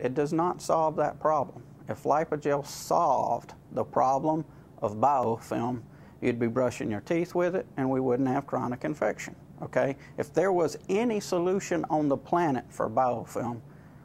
It does not solve that problem. If Lipogel solved the problem of biofilm, you'd be brushing your teeth with it and we wouldn't have chronic infection, okay? If there was any solution on the planet for biofilm,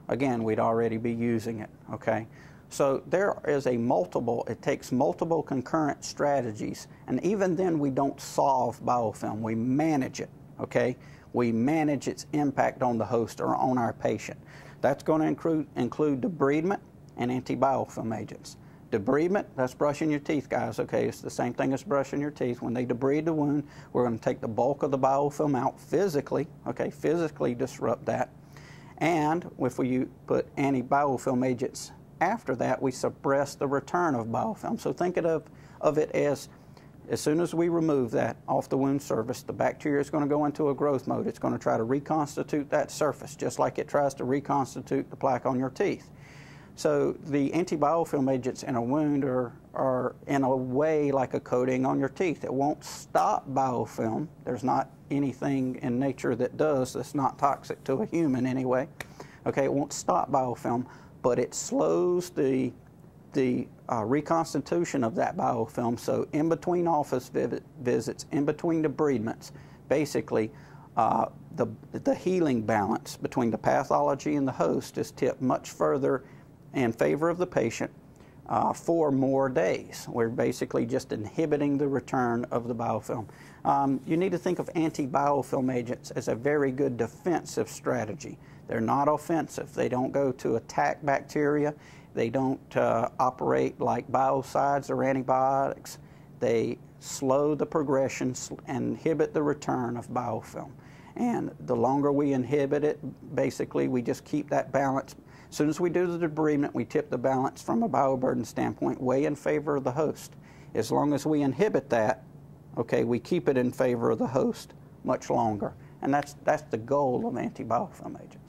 again, we'd already be using it, okay? So there is it takes multiple concurrent strategies, and even then we don't solve biofilm, we manage it, okay? We manage its impact on the host or on our patient. That's going to include debridement and anti-biofilm agents. Debridement, that's brushing your teeth, guys, okay? It's the same thing as brushing your teeth. When they debride the wound, we're going to take the bulk of the biofilm out physically, okay? Physically disrupt that. And if we put anti-biofilm agents after that, we suppress the return of biofilm. So think of it as soon as we remove that off the wound surface, the bacteria is going to go into a growth mode. It's going to try to reconstitute that surface, just like it tries to reconstitute the plaque on your teeth. So the anti-biofilm agents in a wound are in a way like a coating on your teeth. It won't stop biofilm. There's not anything in nature that does that's not toxic to a human anyway. Okay, it won't stop biofilm, but it slows the reconstitution of that biofilm. So in between office visits, in between debridements, basically the healing balance between the pathology and the host is tipped much further in favor of the patient for more days. We're basically just inhibiting the return of the biofilm. You need to think of anti-biofilm agents as a very good defensive strategy. They're not offensive. They don't go to attack bacteria. They don't operate like biocides or antibiotics. They slow the progression and inhibit the return of biofilm. And the longer we inhibit it, basically we just keep that balance. As soon as we do the debridement, we tip the balance from a bioburden standpoint way in favor of the host. As long as we inhibit that, okay, we keep it in favor of the host much longer. And that's the goal of anti-biofilm agents.